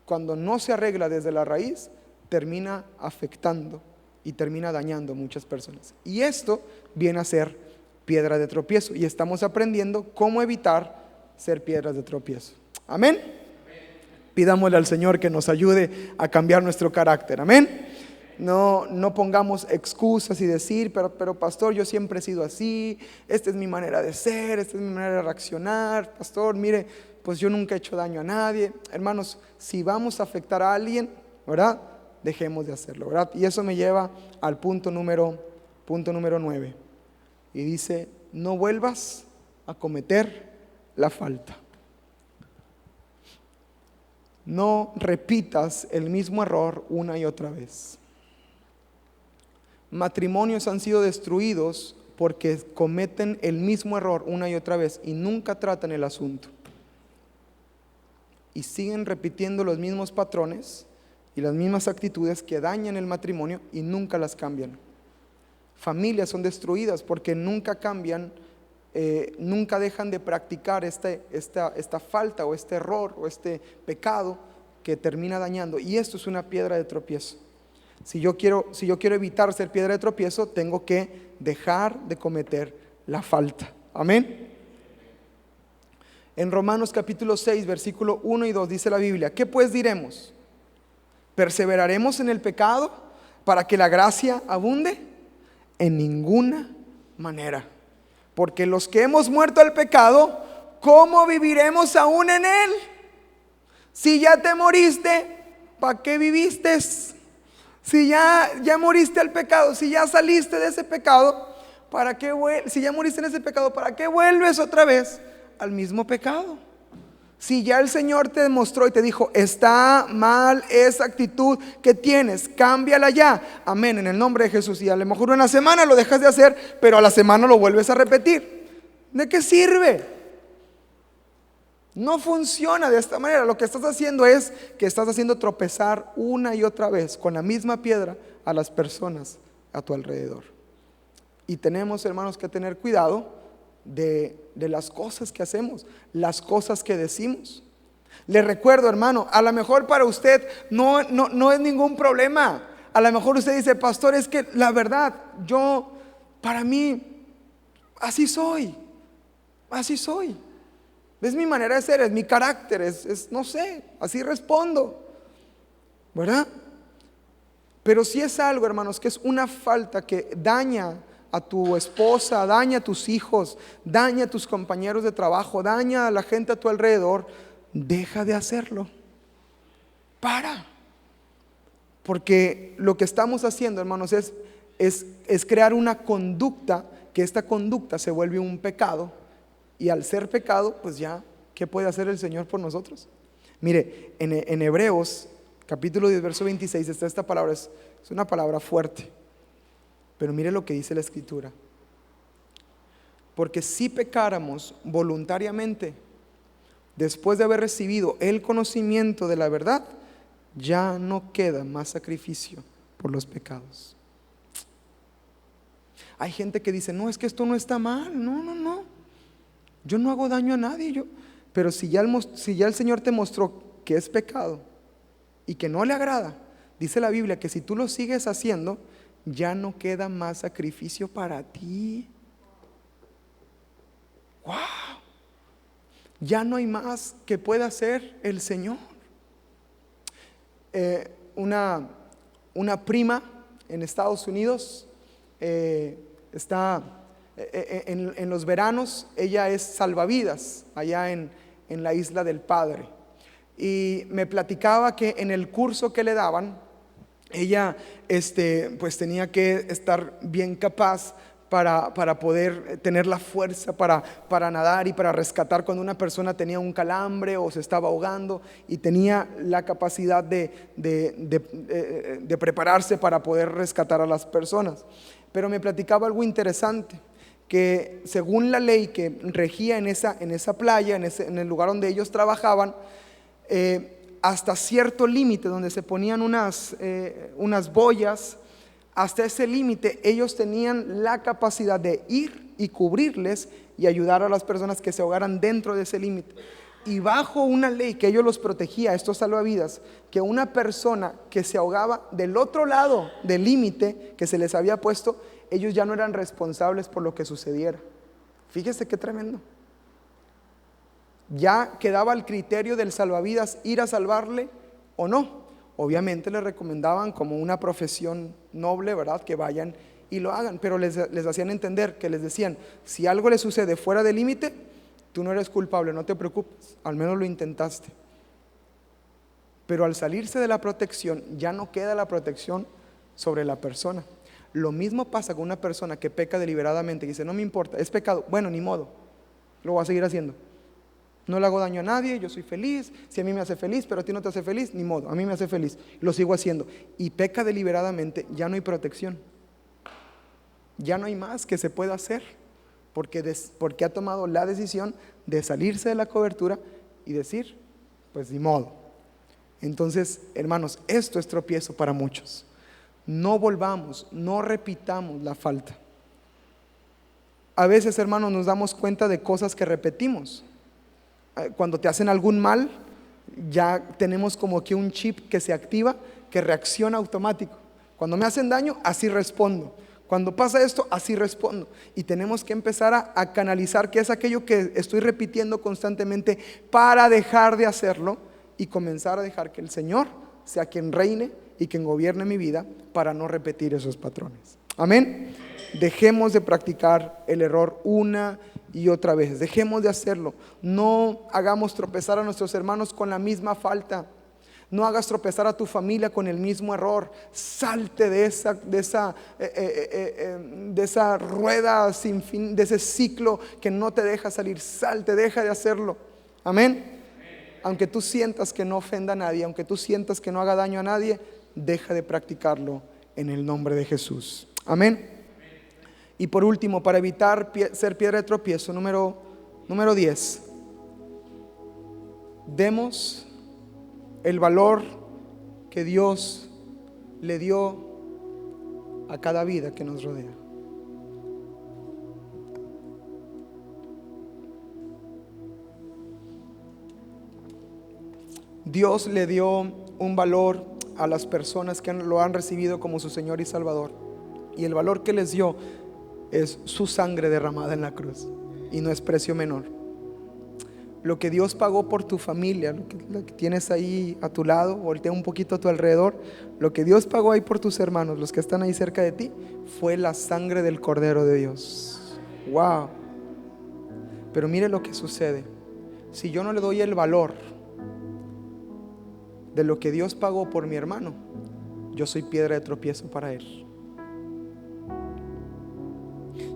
cuando no se arregla desde la raíz, termina afectando y termina dañando a muchas personas. Y esto viene a ser piedra de tropiezo. Y estamos aprendiendo cómo evitar ser piedras de tropiezo. Amén. Pidámosle al Señor que nos ayude a cambiar nuestro carácter. Amén. No pongamos excusas y decir, pero pastor, yo siempre he sido así, esta es mi manera de ser, esta es mi manera de reaccionar. Pastor, mire, pues yo nunca he hecho daño a nadie. Hermanos, si vamos a afectar a alguien, ¿verdad? Dejemos de hacerlo, ¿verdad? Y eso me lleva al punto número 9. Y dice, no vuelvas a cometer la falta. No repitas el mismo error una y otra vez. Matrimonios han sido destruidos porque cometen el mismo error una y otra vez y nunca tratan el asunto. Y siguen repitiendo los mismos patrones y las mismas actitudes que dañan el matrimonio y nunca las cambian. Familias son destruidas porque nunca cambian, nunca dejan de practicar esta falta o este error o este pecado que termina dañando. Y esto es una piedra de tropiezo. Si yo quiero evitar ser piedra de tropiezo, tengo que dejar de cometer la falta. Amén. En Romanos capítulo 6, versículo 1 y 2 dice la Biblia: ¿qué pues diremos? ¿Perseveraremos en el pecado para que la gracia abunde? En ninguna manera. Porque los que hemos muerto al pecado, ¿cómo viviremos aún en él? Si ya te moriste, ¿para qué viviste? Si ya moriste al pecado, si ya saliste de ese pecado, si ya moriste en ese pecado, ¿para qué vuelves otra vez al mismo pecado? Si ya el Señor te demostró y te dijo: está mal esa actitud que tienes, cámbiala ya. Amén, en el nombre de Jesús. Y a lo mejor una semana lo dejas de hacer, pero a la semana lo vuelves a repetir. ¿De qué sirve? No funciona de esta manera. Lo que estás haciendo es que estás haciendo tropezar una y otra vez con la misma piedra a las personas a tu alrededor. Y tenemos, hermanos, que tener cuidado de las cosas que hacemos, las cosas que decimos. Le recuerdo, hermano, a lo mejor para usted no es ningún problema. A lo mejor usted dice: pastor, es que la verdad, para mí, así soy. Es mi manera de ser, es mi carácter, no sé, así respondo, ¿verdad? Pero si es algo, hermanos, que es una falta que daña a tu esposa, daña a tus hijos, daña a tus compañeros de trabajo, daña a la gente a tu alrededor, deja de hacerlo. Porque lo que estamos haciendo, hermanos, es crear una conducta, que esta conducta se vuelve un pecado. Y al ser pecado, pues ya, ¿qué puede hacer el Señor por nosotros? Mire, en Hebreos capítulo 10, verso 26 está esta palabra. Es una palabra fuerte, pero mire lo que dice la Escritura: porque si pecáramos voluntariamente después de haber recibido el conocimiento de la verdad, ya no queda más sacrificio por los pecados. Hay gente que dice: no, es que esto no está mal. No, yo no hago daño a nadie. Pero si ya el Señor te mostró que es pecado y que no le agrada, dice la Biblia que si tú lo sigues haciendo, ya no queda más sacrificio para ti. ¡Wow! Ya no hay más que pueda hacer el Señor. Una prima en Estados Unidos está en los veranos. Ella es salvavidas allá en la Isla del Padre, y me platicaba que en el curso que le daban, ella pues tenía que estar bien capaz para poder tener la fuerza para nadar y para rescatar cuando una persona tenía un calambre o se estaba ahogando, y tenía la capacidad de prepararse para poder rescatar a las personas. Pero me platicaba algo interesante, que según la ley que regía en esa playa, en el lugar donde ellos trabajaban, hasta cierto límite donde se ponían unas boyas, hasta ese límite ellos tenían la capacidad de ir y cubrirles y ayudar a las personas que se ahogaran dentro de ese límite. Y bajo una ley que ellos los protegía, estos salvavidas, que una persona que se ahogaba del otro lado del límite que se les había puesto, ellos ya no eran responsables por lo que sucediera. Fíjese qué tremendo. Ya quedaba al criterio del salvavidas ir a salvarle o no. Obviamente les recomendaban, como una profesión noble, ¿verdad?, que vayan y lo hagan, pero les hacían entender, que les decían: si algo le sucede fuera del límite, tú no eres culpable, no te preocupes, al menos lo intentaste. Pero al salirse de la protección, ya no queda la protección sobre la persona. Lo mismo pasa con una persona que peca deliberadamente, y dice: no me importa, es pecado, bueno, ni modo, lo voy a seguir haciendo. No le hago daño a nadie, yo soy feliz. Si a mí me hace feliz, pero a ti no te hace feliz, ni modo, a mí me hace feliz, lo sigo haciendo. Y peca deliberadamente, ya no hay protección. Ya no hay más que se pueda hacer, porque ha tomado la decisión de salirse de la cobertura y decir: pues ni modo. Entonces, hermanos, esto es tropiezo para muchos. No volvamos, no repitamos la falta. A veces, hermanos, nos damos cuenta de cosas que repetimos. Cuando te hacen algún mal, ya tenemos como que un chip que se activa, que reacciona automático. Cuando me hacen daño, así respondo. Cuando pasa esto, así respondo. Y tenemos que empezar a canalizar qué es aquello que estoy repitiendo constantemente para dejar de hacerlo y comenzar a dejar que el Señor sea quien reine y quien gobierne mi vida para no repetir esos patrones. Amén. Dejemos de practicar el error una y otra vez. Dejemos de hacerlo. No hagamos tropezar a nuestros hermanos con la misma falta. No hagas tropezar a tu familia con el mismo error. Salte de esa rueda sin fin, de ese ciclo que no te deja salir. Salte, deja de hacerlo. Amén. Aunque tú sientas que no ofenda a nadie, aunque tú sientas que no haga daño a nadie, deja de practicarlo en el nombre de Jesús. Amén. Y por último, para evitar ser piedra de tropiezo, número 10. Demos el valor que Dios le dio a cada vida que nos rodea. Dios le dio un valor a las personas que lo han recibido como su Señor y Salvador. Y el valor que les dio es su sangre derramada en la cruz. Y no es precio menor. Lo que Dios pagó por tu familia, lo que tienes ahí a tu lado, voltea un poquito a tu alrededor. Lo que Dios pagó ahí por tus hermanos, los que están ahí cerca de ti, fue la sangre del Cordero de Dios. Wow. Pero mire lo que sucede. Si yo no le doy el valor de lo que Dios pagó por mi hermano, yo soy piedra de tropiezo para él.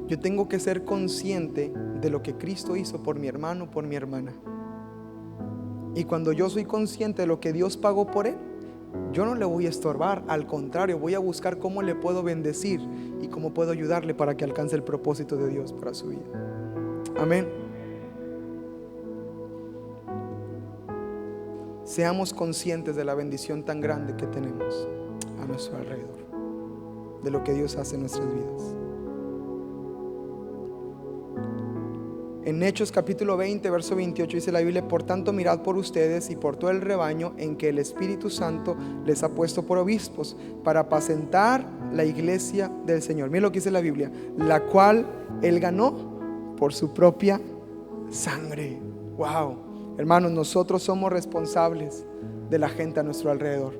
Yo tengo que ser consciente de lo que Cristo hizo por mi hermano, por mi hermana. Y cuando yo soy consciente de lo que Dios pagó por él, yo no le voy a estorbar. Al contrario, voy a buscar cómo le puedo bendecir y cómo puedo ayudarle para que alcance el propósito de Dios para su vida. Amén. Seamos conscientes de la bendición tan grande que tenemos a nuestro alrededor, de lo que Dios hace en nuestras vidas. En Hechos capítulo 20, verso 28 dice la Biblia: por tanto mirad por ustedes y por todo el rebaño en que el Espíritu Santo les ha puesto por obispos, para apacentar la iglesia del Señor. Miren lo que dice la Biblia: la cual Él ganó por su propia sangre. Wow, hermanos, nosotros somos responsables de la gente a nuestro alrededor.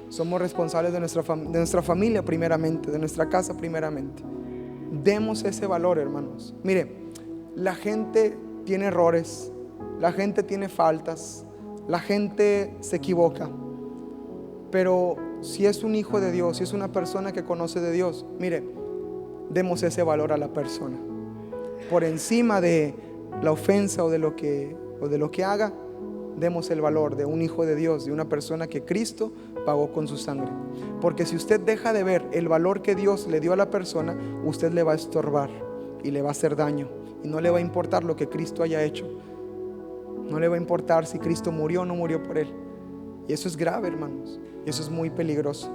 Somos responsables de nuestra familia primeramente, de nuestra casa primeramente. Demos ese valor, hermanos. Mire, la gente tiene errores, la gente tiene faltas, la gente se equivoca. Pero si es un hijo de Dios, si es una persona que conoce de Dios, mire, demos ese valor a la persona. Por encima de la ofensa o de lo que haga, demos el valor de un hijo de Dios, de una persona que Cristo pagó con su sangre. Porque si usted deja de ver el valor que Dios le dio a la persona, usted le va a estorbar y le va a hacer daño. Y no le va a importar lo que Cristo haya hecho. No le va a importar si Cristo murió o no murió por él. Y eso es grave, hermanos. Y eso es muy peligroso.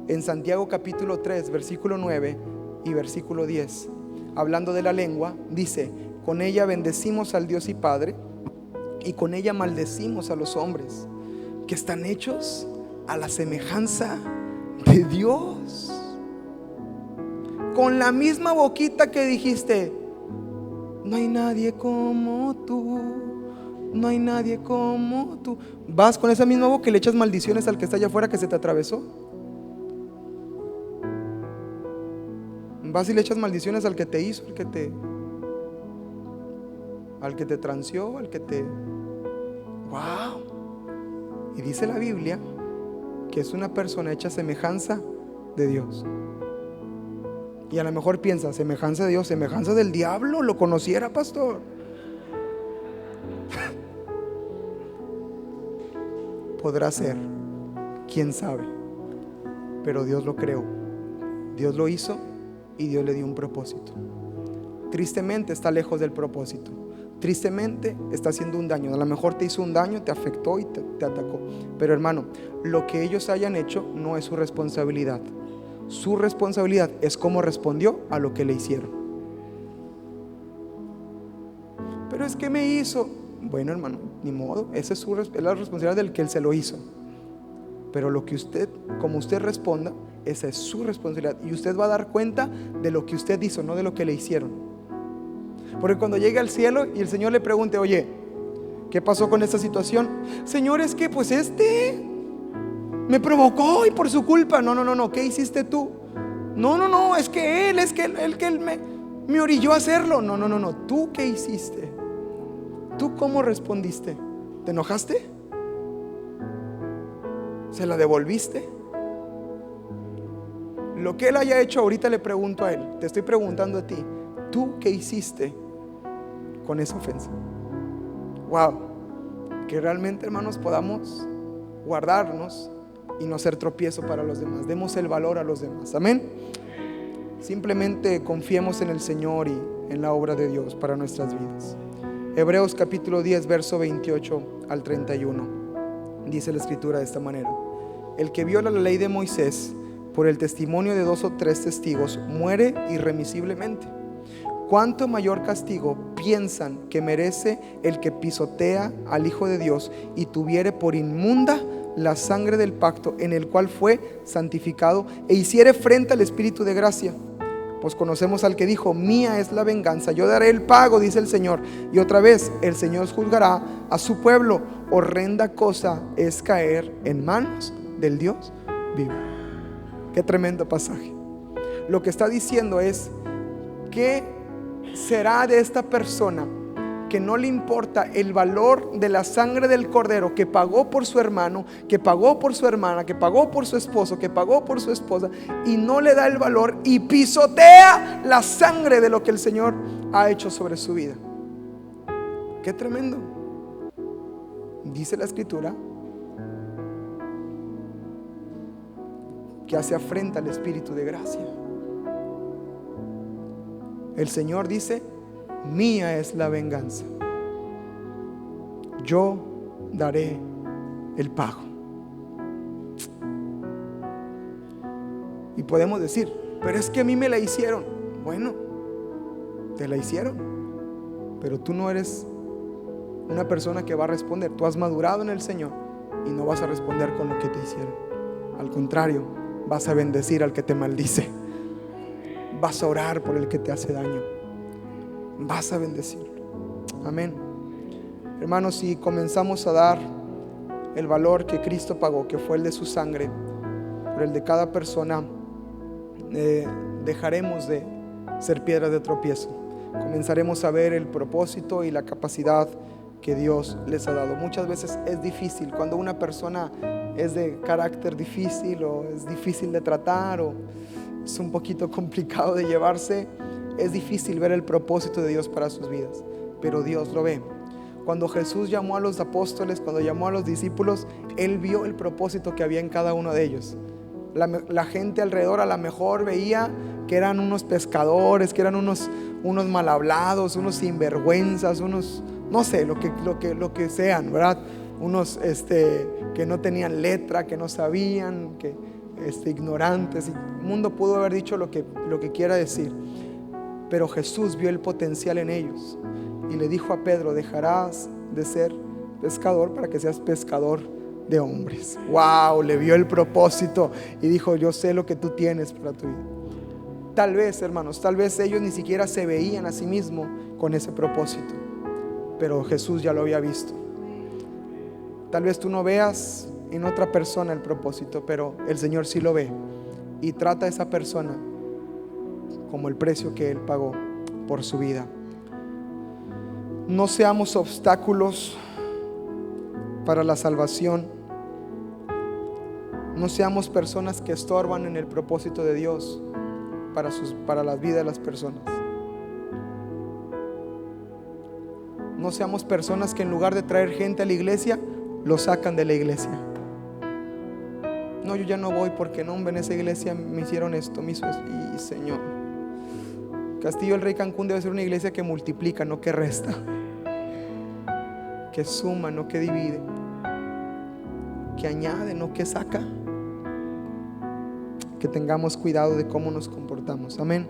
En Santiago capítulo 3, versículo 9 y versículo 10, hablando de la lengua, dice: con ella bendecimos al Dios y Padre, y con ella maldecimos a los hombres, que están hechos a la semejanza de Dios. Con la misma boquita que dijiste: no hay nadie como tú, no hay nadie como tú, vas con esa misma boca y le echas maldiciones al que está allá afuera que se te atravesó. Vas y le echas maldiciones al que te hizo, al que te transió, al que te... ¡Wow! Y dice la Biblia que es una persona hecha semejanza de Dios. Y a lo mejor piensa: semejanza de Dios, semejanza del diablo, lo conociera, pastor. Podrá ser, quién sabe, pero Dios lo creó, Dios lo hizo y Dios le dio un propósito. Tristemente está lejos del propósito. Tristemente está haciendo un daño. A lo mejor te hizo un daño, te afectó y te atacó. Pero hermano, lo que ellos hayan hecho no es su responsabilidad. Su responsabilidad es cómo respondió a lo que le hicieron. Pero es que me hizo. Bueno, hermano, ni modo. Esa es la responsabilidad del que él se lo hizo. Pero como usted responda, esa es su responsabilidad. Y usted va a dar cuenta de lo que usted hizo, no de lo que le hicieron. Porque cuando llegue al cielo y el Señor le pregunte: oye, ¿qué pasó con esta situación? Señor, es que pues me provocó y por su culpa. No, ¿qué hiciste tú? No, es que él me orilló a hacerlo. No, ¿tú qué hiciste? ¿Tú cómo respondiste? ¿Te enojaste? ¿Se la devolviste? Lo que él haya hecho ahorita le pregunto a él, te estoy preguntando a ti, ¿tú qué hiciste con esa ofensa? Wow, que realmente, hermanos, podamos guardarnos y no ser tropiezo para los demás. Demos el valor a los demás, amén. Simplemente confiemos en el Señor y en la obra de Dios para nuestras vidas. Hebreos capítulo 10 verso 28 al 31 dice la escritura de esta manera: el que viola la ley de Moisés por el testimonio de 2 o 3 testigos muere irremisiblemente. ¿Cuánto mayor castigo piensan que merece el que pisotea al Hijo de Dios y tuviere por inmunda la sangre del pacto en el cual fue santificado e hiciere frente al Espíritu de gracia? Pues conocemos al que dijo: mía es la venganza, yo daré el pago, dice el Señor. Y otra vez, el Señor juzgará a su pueblo. Horrenda cosa es caer en manos del Dios vivo. Qué tremendo pasaje. Lo que está diciendo es: ¿qué será de esta persona que no le importa el valor de la sangre del cordero que pagó por su hermano, que pagó por su hermana, que pagó por su esposo, que pagó por su esposa, y no le da el valor y pisotea la sangre de lo que el Señor ha hecho sobre su vida? Qué tremendo. Dice la escritura que hace afrenta al Espíritu de gracia. El Señor dice: mía es la venganza, yo daré el pago. Y podemos decir: pero es que a mí me la hicieron. Bueno, te la hicieron, pero tú no eres una persona que va a responder. Tú has madurado en el Señor y no vas a responder con lo que te hicieron. Al contrario, vas a bendecir al que te maldice. Vas a orar por el que te hace daño. Vas a bendecirlo. Amén. Hermanos, si comenzamos a dar el valor que Cristo pagó, que fue el de su sangre, por el de cada persona, dejaremos de ser piedras de tropiezo. Comenzaremos a ver el propósito y la capacidad que Dios les ha dado. Muchas veces es difícil cuando una persona es de carácter difícil, o es difícil de tratar, o es un poquito complicado de llevarse. Es difícil ver el propósito de Dios para sus vidas, pero Dios lo ve. Cuando Jesús llamó a los apóstoles, cuando llamó a los discípulos, Él vio el propósito que había en cada uno de ellos. La gente alrededor a lo mejor veía que eran unos pescadores, que eran unos mal hablados, unos sinvergüenzas, unos, no sé, lo que sean, ¿verdad? Unos que no tenían letra, que no sabían, que ignorantes. Y el mundo pudo haber dicho lo que quiera decir, pero Jesús vio el potencial en ellos y le dijo a Pedro: dejarás de ser pescador para que seas pescador de hombres. Wow, le vio el propósito y dijo: yo sé lo que tú tienes para tu vida. Tal vez, hermanos, tal vez ellos ni siquiera se veían a sí mismos con ese propósito, pero Jesús ya lo había visto. Tal vez tú no veas en otra persona el propósito, pero el Señor sí lo ve y trata a esa persona como el precio que Él pagó por su vida. No seamos obstáculos para la salvación. No seamos personas que estorban en el propósito de Dios para la vida de las personas. No seamos personas que en lugar de traer gente a la iglesia, lo sacan de la iglesia. No, yo ya no voy porque no, en esa iglesia me hicieron esto, me hizo esto. Y Señor, Castillo del Rey Cancún debe ser una iglesia que multiplica, no que resta, que suma, no que divide, que añade, no que saca. Que tengamos cuidado de cómo nos comportamos. Amén.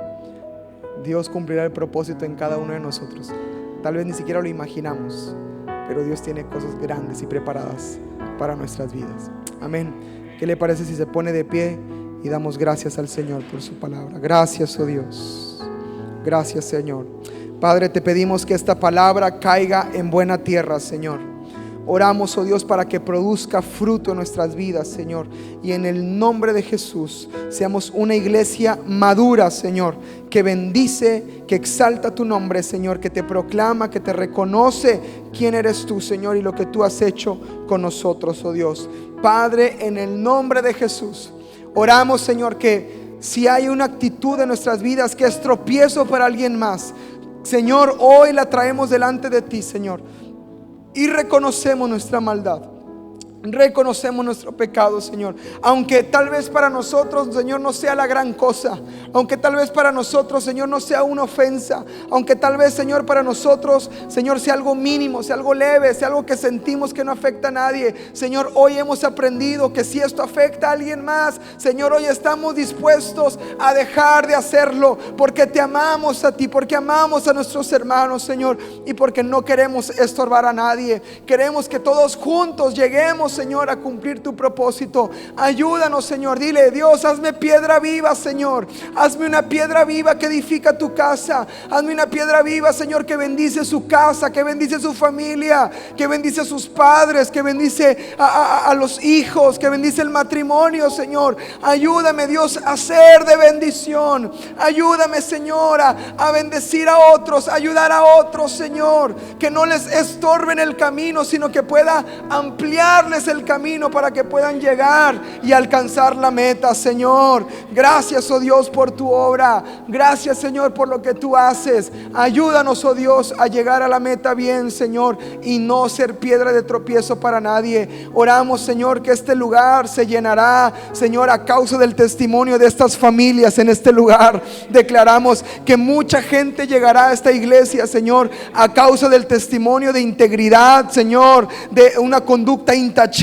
Dios cumplirá el propósito en cada uno de nosotros. Tal vez ni siquiera lo imaginamos, pero Dios tiene cosas grandes y preparadas para nuestras vidas. Amén. ¿Qué le parece si se pone de pie Y damos gracias al Señor por su palabra. Gracias, oh Dios. Gracias, Señor. Padre, te pedimos que esta palabra caiga en buena tierra, Señor. Oramos, oh Dios, para que produzca fruto en nuestras vidas, Señor. Y en el nombre de Jesús seamos una iglesia madura, Señor, que bendice, que exalta tu nombre, Señor, que te proclama, que te reconoce quién eres tú, Señor, y lo que tú has hecho con nosotros, oh Dios. Padre, en el nombre de Jesús oramos, Señor, que si hay una actitud en nuestras vidas que es tropiezo para alguien más, Señor, hoy la traemos delante de ti, Señor, y reconocemos nuestra maldad. Reconocemos nuestro pecado, Señor. Aunque tal vez para nosotros, Señor, no sea la gran cosa. Aunque tal vez para nosotros, Señor, no sea una ofensa. Aunque tal vez, Señor, para nosotros, Señor, sea algo mínimo, sea algo leve, sea algo que sentimos que no afecta a nadie. Señor, hoy hemos aprendido que si esto afecta a alguien más, Señor, hoy estamos dispuestos a dejar de hacerlo, porque te amamos a ti, porque amamos a nuestros hermanos, Señor, y porque no queremos estorbar a nadie. Queremos que todos juntos lleguemos, Señor, a cumplir tu propósito. Ayúdanos, Señor. Dile: Dios, hazme piedra viva, Señor. Hazme una piedra viva que edifica tu casa. Hazme una piedra viva, Señor, que bendice su casa, que bendice su familia, que bendice a sus padres, que bendice a los hijos, que bendice el matrimonio, Señor. Ayúdame, Dios, a ser de bendición. Ayúdame, Señor, a bendecir a otros, a ayudar a otros, Señor, que no les estorbe en el camino, sino que pueda ampliarles el camino para que puedan llegar y alcanzar la meta, Señor. Gracias, oh Dios, por tu obra. Gracias, Señor, por lo que tú haces. Ayúdanos, oh Dios, a llegar a la meta bien, Señor, y no ser piedra de tropiezo para nadie. Oramos, Señor, que este lugar se llenará, Señor, a causa del testimonio de estas familias en este lugar. Declaramos que mucha gente llegará a esta iglesia, Señor, a causa del testimonio de integridad, Señor, de una conducta intachable,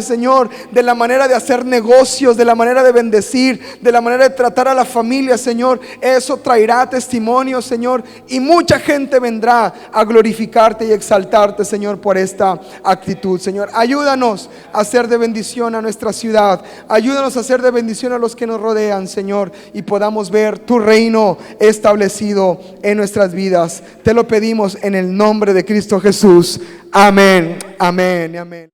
Señor, de la manera de hacer negocios, de la manera de bendecir, de la manera de tratar a la familia, Señor. Eso traerá testimonio, Señor, y mucha gente vendrá a glorificarte y exaltarte, Señor, por esta actitud, Señor. Ayúdanos a ser de bendición a nuestra ciudad. Ayúdanos a ser de bendición a los que nos rodean, Señor, y podamos ver tu reino establecido en nuestras vidas. Te lo pedimos en el nombre de Cristo Jesús. Amén, amén, amén.